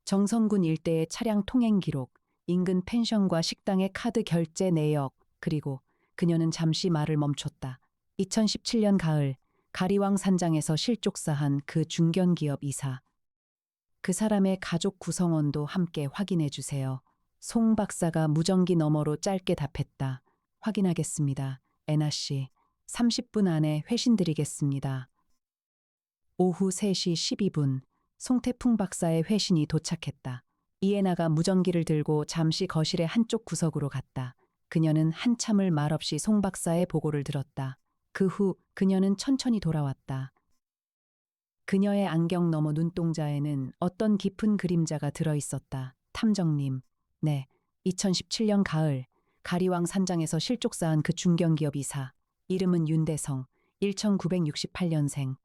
정선군 일대의 차량 통행 기록, 인근 펜션과 식당의 카드 결제 내역, 그리고 그녀는 잠시 말을 멈췄다. 2017년 가을, 가리왕 산장에서 실족사한 그 중견기업 이사. 그 사람의 가족 구성원도 함께 확인해 주세요. 송 박사가 무전기 너머로 짧게 답했다. 확인하겠습니다. 애나 씨, 30분 안에 회신 드리겠습니다. 오후 3시 12분, 송태풍 박사의 회신이 도착했다. 이에나가 무전기를 들고 잠시 거실의 한쪽 구석으로 갔다. 그녀는 한참을 말없이 송 박사의 보고를 들었다. 그 후 그녀는 천천히 돌아왔다. 그녀의 안경 너머 눈동자에는 어떤 깊은 그림자가 들어 있었다. 탐정님, 네, 2017년 가을 가리왕 산장에서 실족사한 그 중견기업 이사. 이름은 윤대성, 1968년생.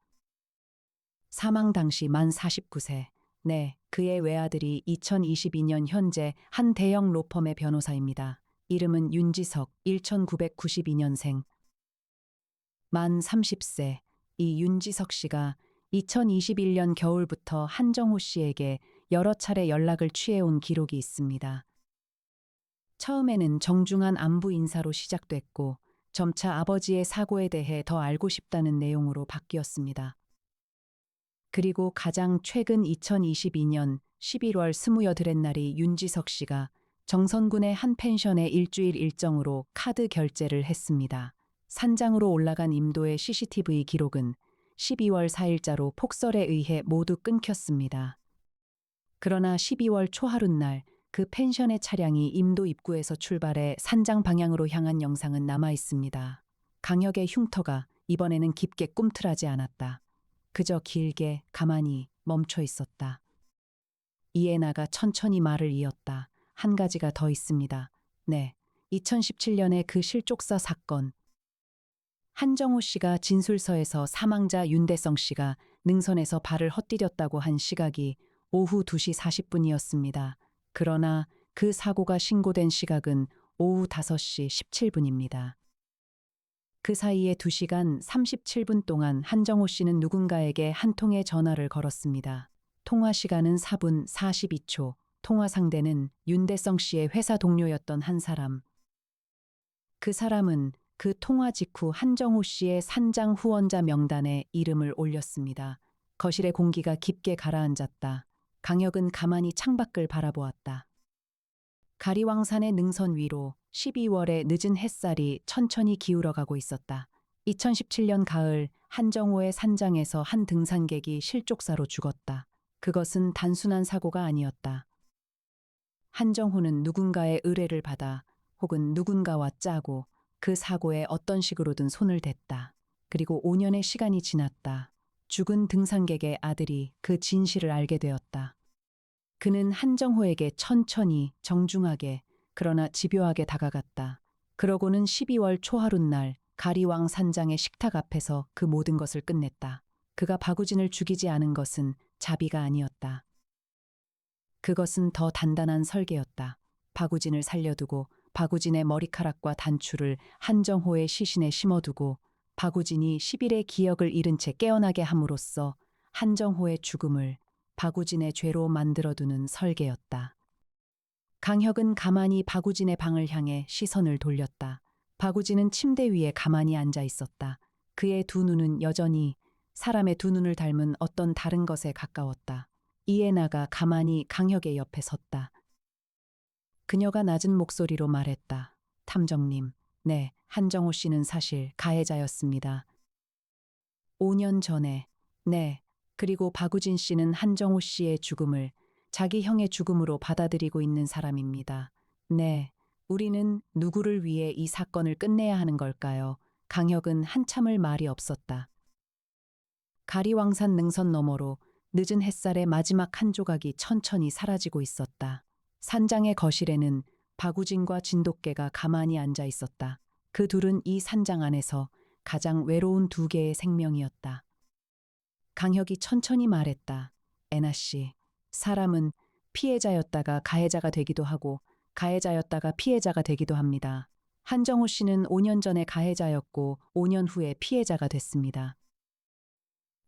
사망 당시 만 49세. 네, 그의 외아들이 2022년 현재 한 대형 로펌의 변호사입니다. 이름은 윤지석, 1992년생. 만 30세. 이 윤지석 씨가 2021년 겨울부터 한정호 씨에게 여러 차례 연락을 취해온 기록이 있습니다. 처음에는 정중한 안부 인사로 시작됐고 점차 아버지의 사고에 대해 더 알고 싶다는 내용으로 바뀌었습니다. 그리고 가장 최근 2022년 11월 28의 날이 윤지석 씨가 정선군의 한 펜션에 일주일 일정으로 카드 결제를 했습니다. 산장으로 올라간 임도의 CCTV 기록은 12월 4일자로 폭설에 의해 모두 끊겼습니다. 그러나 12월 초하룻날 그 펜션의 차량이 임도 입구에서 출발해 산장 방향으로 향한 영상은 남아 있습니다. 강혁의 흉터가 이번에는 깊게 꿈틀하지 않았다. 그저 길게 가만히 멈춰 있었다. 이에나가 천천히 말을 이었다. 한 가지가 더 있습니다. 네, 2017년의 그 실족사 사건. 한정호 씨가 진술서에서 사망자 윤대성 씨가 능선에서 발을 헛디뎠다고 한 시각이 오후 2시 40분이었습니다. 그러나 그 사고가 신고된 시각은 오후 5시 17분입니다. 그 사이에 2시간 37분 동안 한정호 씨는 누군가에게 한 통의 전화를 걸었습니다. 통화 시간은 4분 42초. 통화 상대는 윤대성 씨의 회사 동료였던 한 사람. 그 사람은 그 통화 직후 한정호 씨의 산장 후원자 명단에 이름을 올렸습니다. 거실의 공기가 깊게 가라앉았다. 강혁은 가만히 창밖을 바라보았다. 가리왕산의 능선 위로 12월의 늦은 햇살이 천천히 기울어가고 있었다. 2017년 가을 한정호의 산장에서 한 등산객이 실족사로 죽었다. 그것은 단순한 사고가 아니었다. 한정호는 누군가의 의뢰를 받아 혹은 누군가와 짜고 그 사고에 어떤 식으로든 손을 댔다. 그리고 5년의 시간이 지났다. 죽은 등산객의 아들이 그 진실을 알게 되었다. 그는 한정호에게 천천히 정중하게 그러나 집요하게 다가갔다. 그러고는 12월 초하룻날 가리왕 산장의 식탁 앞에서 그 모든 것을 끝냈다. 그가 박우진을 죽이지 않은 것은 자비가 아니었다. 그것은 더 단단한 설계였다. 박우진을 살려두고 박우진의 머리카락과 단추를 한정호의 시신에 심어두고 박우진이 10일의 기억을 잃은 채 깨어나게 함으로써 한정호의 죽음을 박우진의 죄로 만들어두는 설계였다. 강혁은 가만히 박우진의 방을 향해 시선을 돌렸다. 박우진은 침대 위에 가만히 앉아 있었다. 그의 두 눈은 여전히 사람의 두 눈을 닮은 어떤 다른 것에 가까웠다. 이에나가 가만히 강혁의 옆에 섰다. 그녀가 낮은 목소리로 말했다. 탐정님, 네, 한정호 씨는 사실 가해자였습니다. 5년 전에, 네, 그리고 박우진 씨는 한정호 씨의 죽음을 자기 형의 죽음으로 받아들이고 있는 사람입니다. 네, 우리는 누구를 위해 이 사건을 끝내야 하는 걸까요? 강혁은 한참을 말이 없었다. 가리왕산 능선 너머로 늦은 햇살의 마지막 한 조각이 천천히 사라지고 있었다. 산장의 거실에는 박우진과 진돗개가 가만히 앉아 있었다. 그 둘은 이 산장 안에서 가장 외로운 두 개의 생명이었다. 강혁이 천천히 말했다. 애나 씨, 사람은 피해자였다가 가해자가 되기도 하고 가해자였다가 피해자가 되기도 합니다. 한정호 씨는 5년 전에 가해자였고 5년 후에 피해자가 됐습니다.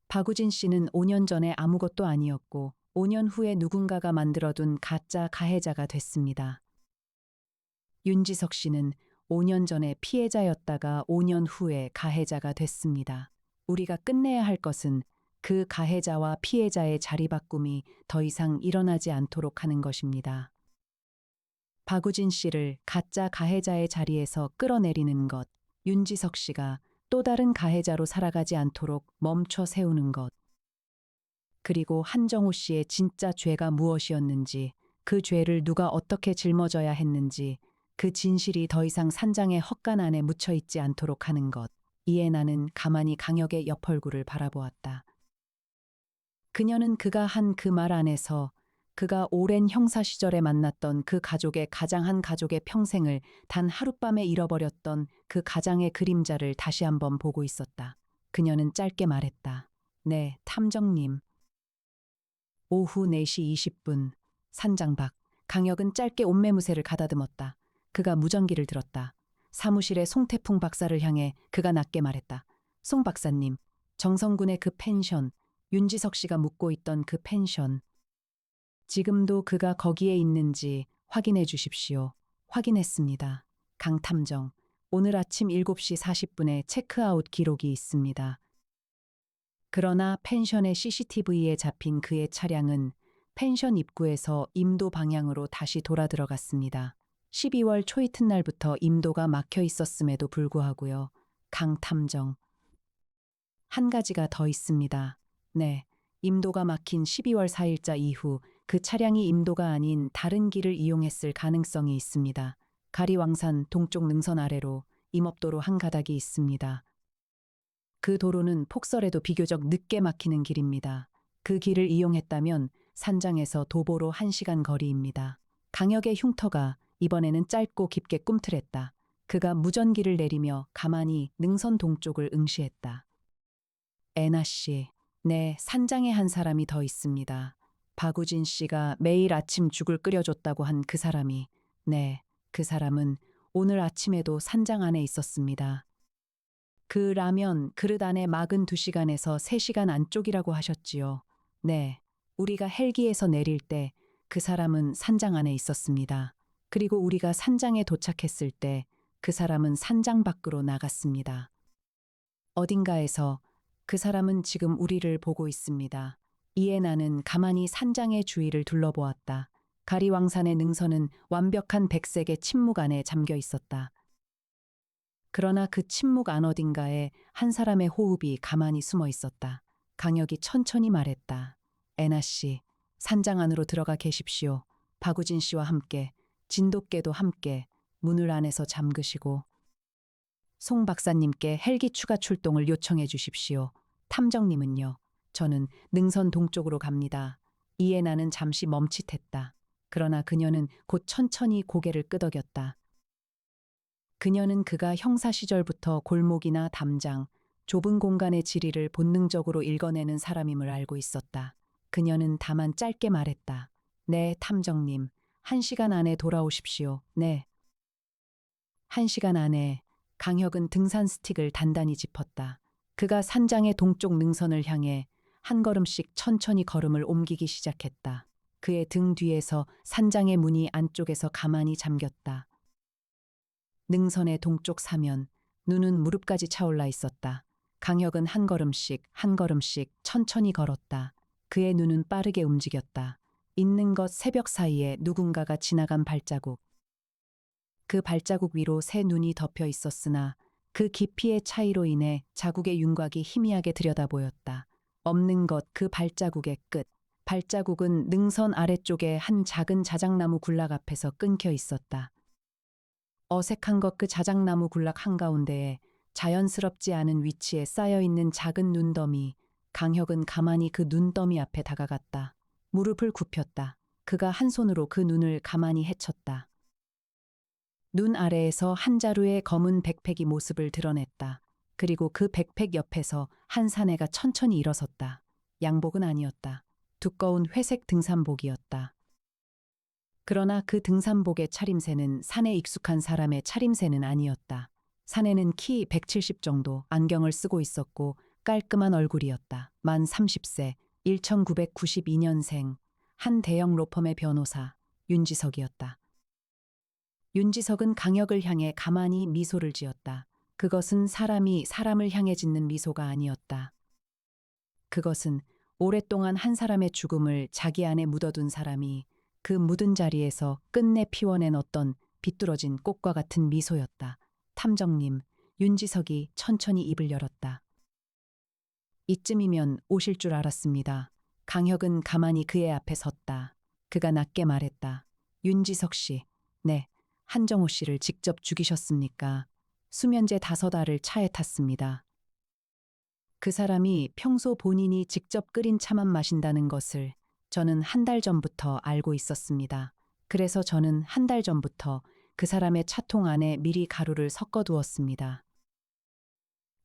박우진 씨는 5년 전에 아무것도 아니었고 5년 후에 누군가가 만들어둔 가짜 가해자가 됐습니다. 윤지석 씨는 5년 전에 피해자였다가 5년 후에 가해자가 됐습니다. 우리가 끝내야 할 것은 그 가해자와 피해자의 자리바꿈이 더 이상 일어나지 않도록 하는 것입니다. 박우진 씨를 가짜 가해자의 자리에서 끌어내리는 것, 윤지석 씨가 또 다른 가해자로 살아가지 않도록 멈춰 세우는 것, 그리고 한정호 씨의 진짜 죄가 무엇이었는지, 그 죄를 누가 어떻게 짊어져야 했는지, 그 진실이 더 이상 산장의 헛간 안에 묻혀 있지 않도록 하는 것. 이에 나는 가만히 강혁의 옆 얼굴을 바라보았다. 그녀는 그가 한 그 말 안에서 그가 오랜 형사 시절에 만났던 그 가족의 가장 한 가족의 평생을 단 하룻밤에 잃어버렸던 그 가장의 그림자를 다시 한번 보고 있었다. 그녀는 짧게 말했다. 네, 탐정님. 오후 4시 20분, 산장 밖, 강혁은 짧게 옷매무새를 가다듬었다. 그가 무전기를 들었다. 사무실의 송태풍 박사를 향해 그가 낮게 말했다. 송 박사님, 정성군의 그 펜션, 윤지석 씨가 묵고 있던 그 펜션. 지금도 그가 거기에 있는지 확인해 주십시오. 확인했습니다. 강 탐정, 오늘 아침 7시 40분에 체크아웃 기록이 있습니다. 그러나 펜션의 CCTV에 잡힌 그의 차량은 펜션 입구에서 임도 방향으로 다시 돌아 들어갔습니다. 12월 초 이튿날부터 임도가 막혀 있었음에도 불구하고요. 강 탐정. 한 가지가 더 있습니다. 네, 임도가 막힌 12월 4일자 이후 그 차량이 임도가 아닌 다른 길을 이용했을 가능성이 있습니다. 가리왕산 동쪽 능선 아래로 임업도로 한 가닥이 있습니다. 그 도로는 폭설에도 비교적 늦게 막히는 길입니다. 그 길을 이용했다면 산장에서 도보로 1시간 거리입니다. 강혁의 흉터가 이번에는 짧고 깊게 꿈틀했다. 그가 무전기를 내리며 가만히 능선 동쪽을 응시했다. 애나 씨, 네, 산장에 한 사람이 더 있습니다. 박우진 씨가 매일 아침 죽을 끓여줬다고 한 그 사람이, 네, 그 사람은 오늘 아침에도 산장 안에 있었습니다. 그 라면 그릇 안에 막은 2시간에서 3시간 안쪽이라고 하셨지요. 네, 우리가 헬기에서 내릴 때 그 사람은 산장 안에 있었습니다. 그리고 우리가 산장에 도착했을 때 그 사람은 산장 밖으로 나갔습니다. 어딘가에서 그 사람은 지금 우리를 보고 있습니다. 이에 나는 가만히 산장의 주위를 둘러보았다. 가리왕산의 능선은 완벽한 백색의 침묵 안에 잠겨 있었다. 그러나 그 침묵 안 어딘가에 한 사람의 호흡이 가만히 숨어 있었다. 강혁이 천천히 말했다. 애나 씨, 산장 안으로 들어가 계십시오. 박우진 씨와 함께, 진돗개도 함께 문을 안에서 잠그시고 송 박사님께 헬기 추가 출동을 요청해 주십시오. 탐정님은요. 저는 능선 동쪽으로 갑니다. 이에 나는 잠시 멈칫했다. 그러나 그녀는 곧 천천히 고개를 끄덕였다. 그녀는 그가 형사 시절부터 골목이나 담장, 좁은 공간의 지리를 본능적으로 읽어내는 사람임을 알고 있었다. 그녀는 다만 짧게 말했다. 네, 탐정님. 1시간 안에 돌아오십시오. 네. 1시간 안에 강혁은 등산 스틱을 단단히 짚었다. 그가 산장의 동쪽 능선을 향해 한 걸음씩 천천히 걸음을 옮기기 시작했다. 그의 등 뒤에서 산장의 문이 안쪽에서 가만히 잠겼다. 능선의 동쪽 사면, 눈은 무릎까지 차올라 있었다. 강혁은 한 걸음씩 한 걸음씩 천천히 걸었다. 그의 눈은 빠르게 움직였다. 있는 것 새벽 사이에 누군가가 지나간 발자국. 그 발자국 위로 새 눈이 덮여 있었으나 그 깊이의 차이로 인해 자국의 윤곽이 희미하게 들여다보였다. 없는 것 그 발자국의 끝. 발자국은 능선 아래쪽에 한 작은 자작나무 군락 앞에서 끊겨 있었다. 어색한 것 그 자작나무 군락 한가운데에 자연스럽지 않은 위치에 쌓여있는 작은 눈더미. 강혁은 가만히 그 눈더미 앞에 다가갔다. 무릎을 굽혔다. 그가 한 손으로 그 눈을 가만히 헤쳤다. 눈 아래에서 한 자루의 검은 백팩이 모습을 드러냈다. 그리고 그 백팩 옆에서 한 사내가 천천히 일어섰다. 양복은 아니었다. 두꺼운 회색 등산복이었다. 그러나 그 등산복의 차림새는 산에 익숙한 사람의 차림새는 아니었다. 사내는 키 170 정도, 안경을 쓰고 있었고 깔끔한 얼굴이었다. 만 30세, 1992년생, 한 대형 로펌의 변호사, 윤지석이었다. 윤지석은 강혁을 향해 가만히 미소를 지었다. 그것은 사람이 사람을 향해 짓는 미소가 아니었다. 그것은 오랫동안 한 사람의 죽음을 자기 안에 묻어둔 사람이 그 묻은 자리에서 끝내 피워낸 어떤 비뚤어진 꽃과 같은 미소였다. 탐정님, 윤지석이 천천히 입을 열었다. 이쯤이면 오실 줄 알았습니다. 강혁은 가만히 그의 앞에 섰다. 그가 낮게 말했다. 윤지석 씨, 네, 한정호 씨를 직접 죽이셨습니까? 수면제 5알을 차에 탔습니다. 그 사람이 평소 본인이 직접 끓인 차만 마신다는 것을 저는 한 달 전부터 알고 있었습니다. 그래서 저는 한 달 전부터 그 사람의 차통 안에 미리 가루를 섞어 두었습니다.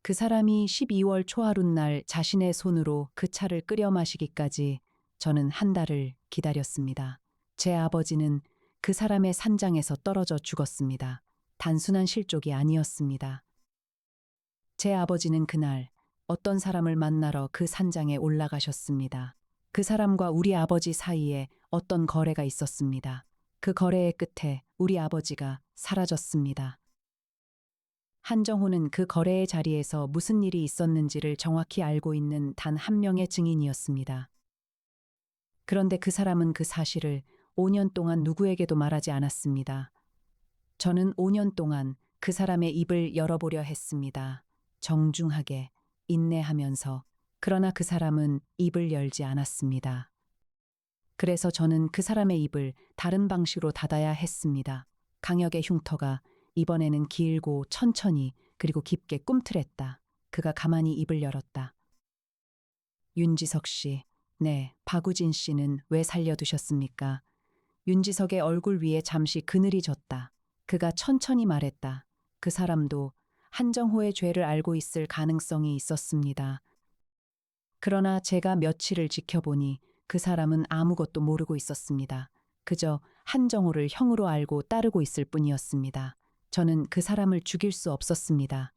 그 사람이 12월 초하룻날 자신의 손으로 그 차를 끓여 마시기까지 저는 한 달을 기다렸습니다. 제 아버지는 그 사람의 산장에서 떨어져 죽었습니다. 단순한 실족이 아니었습니다. 제 아버지는 그날 어떤 사람을 만나러 그 산장에 올라가셨습니다. 그 사람과 우리 아버지 사이에 어떤 거래가 있었습니다. 그 거래의 끝에 우리 아버지가 사라졌습니다. 한정호는 그 거래의 자리에서 무슨 일이 있었는지를 정확히 알고 있는 단 한 명의 증인이었습니다. 그런데 그 사람은 그 사실을 5년 동안 누구에게도 말하지 않았습니다. 저는 5년 동안 그 사람의 입을 열어보려 했습니다. 정중하게, 인내하면서. 그러나 그 사람은 입을 열지 않았습니다. 그래서 저는 그 사람의 입을 다른 방식으로 닫아야 했습니다. 강혁의 흉터가 이번에는 길고 천천히 그리고 깊게 꿈틀했다. 그가 가만히 입을 열었다. 윤지석 씨, 네, 박우진 씨는 왜 살려두셨습니까? 윤지석의 얼굴 위에 잠시 그늘이 졌다. 그가 천천히 말했다. 그 사람도 한정호의 죄를 알고 있을 가능성이 있었습니다. 그러나 제가 며칠을 지켜보니 그 사람은 아무것도 모르고 있었습니다. 그저 한정호를 형으로 알고 따르고 있을 뿐이었습니다. 저는 그 사람을 죽일 수 없었습니다.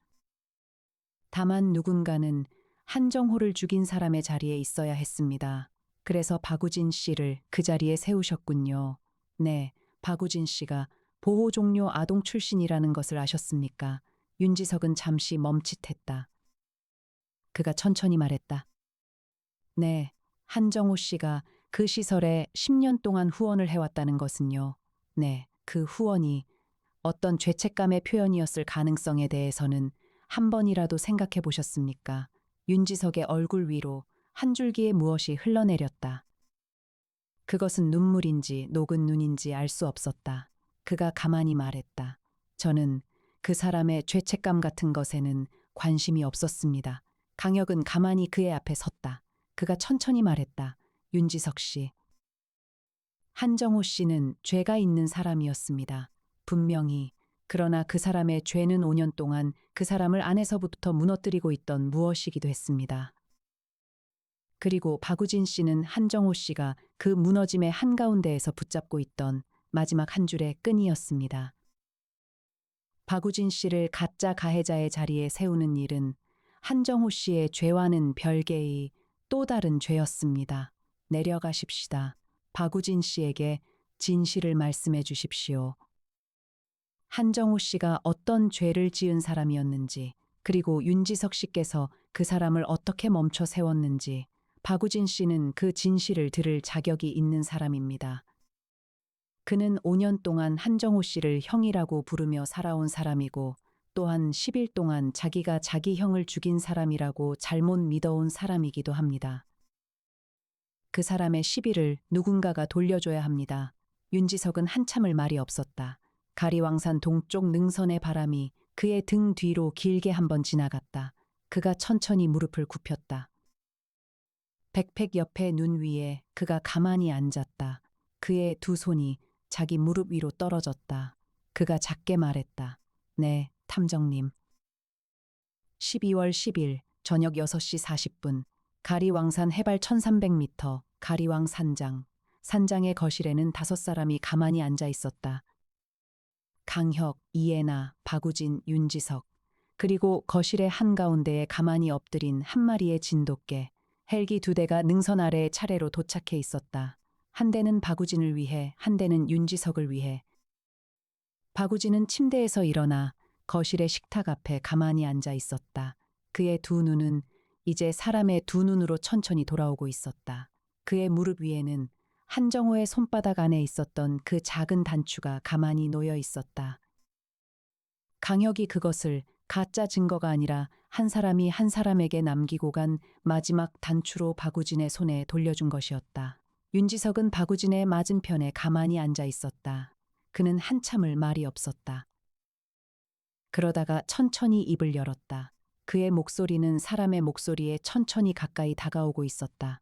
다만 누군가는 한정호를 죽인 사람의 자리에 있어야 했습니다. 그래서 박우진 씨를 그 자리에 세우셨군요. 네, 박우진 씨가 보호 종료 아동 출신이라는 것을 아셨습니까? 윤지석은 잠시 멈칫했다. 그가 천천히 말했다. 네, 한정호 씨가 그 시설에 10년 동안 후원을 해왔다는 것은요. 네, 그 후원이 어떤 죄책감의 표현이었을 가능성에 대해서는 한 번이라도 생각해 보셨습니까? 윤지석의 얼굴 위로 한 줄기의 무엇이 흘러내렸다. 그것은 눈물인지 녹은 눈인지 알 수 없었다. 그가 가만히 말했다. 저는 그 사람의 죄책감 같은 것에는 관심이 없었습니다. 강혁은 가만히 그의 앞에 섰다. 그가 천천히 말했다. 윤지석 씨. 한정호 씨는 죄가 있는 사람이었습니다. 분명히. 그러나 그 사람의 죄는 5년 동안 그 사람을 안에서부터 무너뜨리고 있던 무엇이기도 했습니다. 그리고 박우진 씨는 한정호 씨가 그 무너짐의 한가운데에서 붙잡고 있던 마지막 한 줄의 끈이었습니다. 박우진 씨를 가짜 가해자의 자리에 세우는 일은 한정호 씨의 죄와는 별개의 또 다른 죄였습니다. 내려가십시다. 박우진 씨에게 진실을 말씀해 주십시오. 한정호 씨가 어떤 죄를 지은 사람이었는지, 그리고 윤지석 씨께서 그 사람을 어떻게 멈춰 세웠는지, 박우진 씨는 그 진실을 들을 자격이 있는 사람입니다. 그는 5년 동안 한정호 씨를 형이라고 부르며 살아온 사람이고, 또한 10일 동안 자기가 자기 형을 죽인 사람이라고 잘못 믿어온 사람이기도 합니다. 그 사람의 시비를 누군가가 돌려줘야 합니다. 윤지석은 한참을 말이 없었다. 가리왕산 동쪽 능선의 바람이 그의 등 뒤로 길게 한번 지나갔다. 그가 천천히 무릎을 굽혔다. 백팩 옆에 눈 위에 그가 가만히 앉았다. 그의 두 손이 자기 무릎 위로 떨어졌다. 그가 작게 말했다. 네, 탐정님. 12월 10일 저녁 6시 40분 가리왕산 해발 1300m 가리왕 산장. 산장의 거실에는 5사람이 가만히 앉아 있었다. 강혁, 이애나, 박우진, 윤지석. 그리고 거실의 한가운데에 가만히 엎드린 한 마리의 진돗개. 헬기 2대가 능선 아래에 차례로 도착해 있었다. 한 대는 박우진을 위해, 한 대는 윤지석을 위해. 박우진은 침대에서 일어나 거실의 식탁 앞에 가만히 앉아 있었다. 그의 두 눈은 이제 사람의 두 눈으로 천천히 돌아오고 있었다. 그의 무릎 위에는 한정호의 손바닥 안에 있었던 그 작은 단추가 가만히 놓여 있었다. 강혁이 그것을 가짜 증거가 아니라 한 사람이 한 사람에게 남기고 간 마지막 단추로 박우진의 손에 돌려준 것이었다. 윤지석은 박우진의 맞은편에 가만히 앉아 있었다. 그는 한참을 말이 없었다. 그러다가 천천히 입을 열었다. 그의 목소리는 사람의 목소리에 천천히 가까이 다가오고 있었다.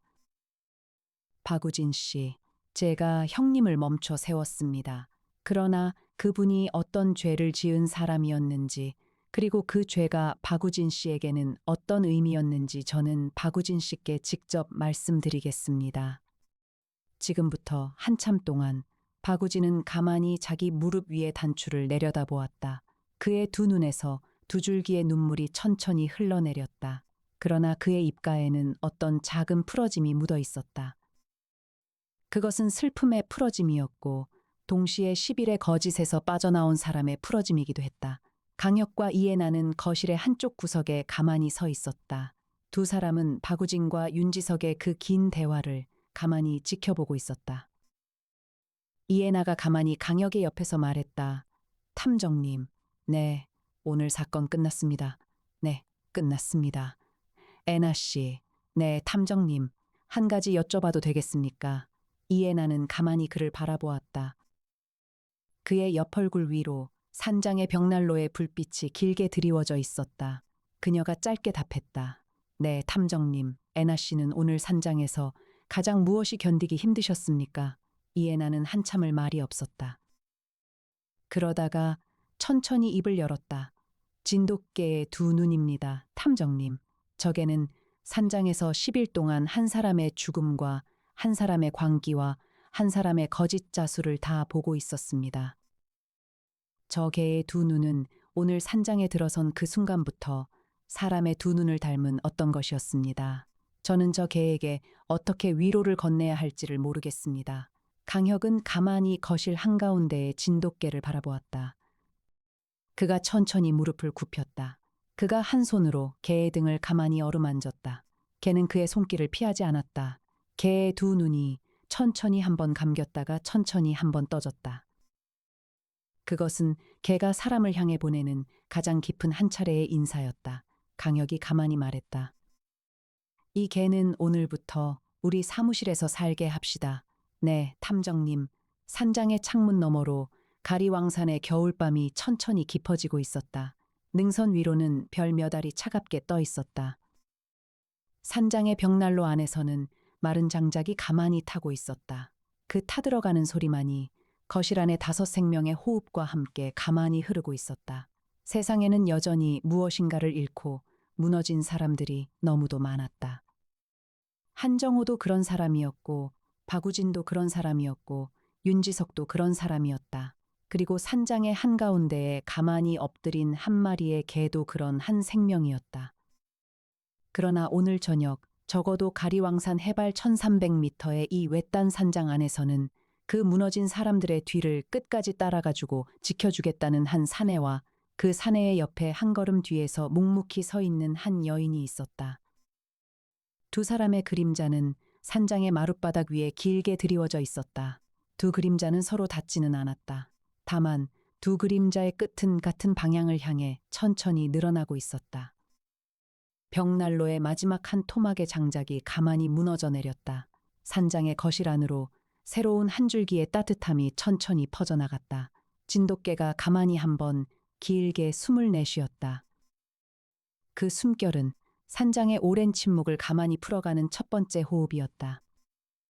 박우진 씨, 제가 형님을 멈춰 세웠습니다. 그러나 그분이 어떤 죄를 지은 사람이었는지, 그리고 그 죄가 박우진 씨에게는 어떤 의미였는지 저는 박우진 씨께 직접 말씀드리겠습니다. 지금부터 한참 동안 박우진은 가만히 자기 무릎 위의 단추를 내려다보았다. 그의 두 눈에서 두 줄기의 눈물이 천천히 흘러내렸다. 그러나 그의 입가에는 어떤 작은 풀어짐이 묻어 있었다. 그것은 슬픔의 풀어짐이었고 동시에 10일의 거짓에서 빠져나온 사람의 풀어짐이기도 했다. 강혁과 이애나는 거실의 한쪽 구석에 가만히 서 있었다. 두 사람은 박우진과 윤지석의 그 긴 대화를 가만히 지켜보고 있었다. 이애나가 가만히 강혁의 옆에서 말했다. 탐정님, 네, 오늘 사건 끝났습니다. 네, 끝났습니다. 애나 씨, 네, 탐정님, 한 가지 여쭤봐도 되겠습니까? 이애나는 가만히 그를 바라보았다. 그의 옆얼굴 위로 산장의 벽난로의 불빛이 길게 드리워져 있었다. 그녀가 짧게 답했다. 네, 탐정님, 애나 씨는 오늘 산장에서 가장 무엇이 견디기 힘드셨습니까? 이애나는 한참을 말이 없었다. 그러다가 천천히 입을 열었다. 진돗개의 두 눈입니다, 탐정님. 적에는 산장에서 10일 동안 한 사람의 죽음과 한 사람의 광기와 한 사람의 거짓 자수를 다 보고 있었습니다. 저 개의 두 눈은 오늘 산장에 들어선 그 순간부터 사람의 두 눈을 닮은 어떤 것이었습니다. 저는 저 개에게 어떻게 위로를 건네야 할지를 모르겠습니다. 강혁은 가만히 거실 한가운데의 진돗개를 바라보았다. 그가 천천히 무릎을 굽혔다. 그가 한 손으로 개의 등을 가만히 어루만졌다. 개는 그의 손길을 피하지 않았다. 개의 두 눈이 천천히 한번 감겼다가 천천히 한번 떠졌다. 그것은 개가 사람을 향해 보내는 가장 깊은 한 차례의 인사였다. 강혁이 가만히 말했다. 이 개는 오늘부터 우리 사무실에서 살게 합시다. 네, 탐정님. 산장의 창문 너머로 가리왕산의 겨울밤이 천천히 깊어지고 있었다. 능선 위로는 별 몇 알이 차갑게 떠 있었다. 산장의 벽난로 안에서는 마른 장작이 가만히 타고 있었다. 그 타들어가는 소리만이 거실 안의 5생명의 호흡과 함께 가만히 흐르고 있었다. 세상에는 여전히 무엇인가를 잃고 무너진 사람들이 너무도 많았다. 한정호도 그런 사람이었고, 박우진도 그런 사람이었고, 윤지석도 그런 사람이었다. 그리고 산장의 한가운데에 가만히 엎드린 한 마리의 개도 그런 한 생명이었다. 그러나 오늘 저녁 적어도 가리왕산 해발 1300m의 이 외딴 산장 안에서는 그 무너진 사람들의 뒤를 끝까지 따라가지고 지켜주겠다는 한 사내와 그 사내의 옆에 한 걸음 뒤에서 묵묵히 서 있는 한 여인이 있었다. 두 사람의 그림자는 산장의 마룻바닥 위에 길게 드리워져 있었다. 두 그림자는 서로 닿지는 않았다. 다만 두 그림자의 끝은 같은 방향을 향해 천천히 늘어나고 있었다. 벽난로의 마지막 한 토막의 장작이 가만히 무너져 내렸다. 산장의 거실 안으로 새로운 한 줄기의 따뜻함이 천천히 퍼져나갔다. 진돗개가 가만히 한번 길게 숨을 내쉬었다. 그 숨결은 산장의 오랜 침묵을 가만히 풀어가는 첫 번째 호흡이었다.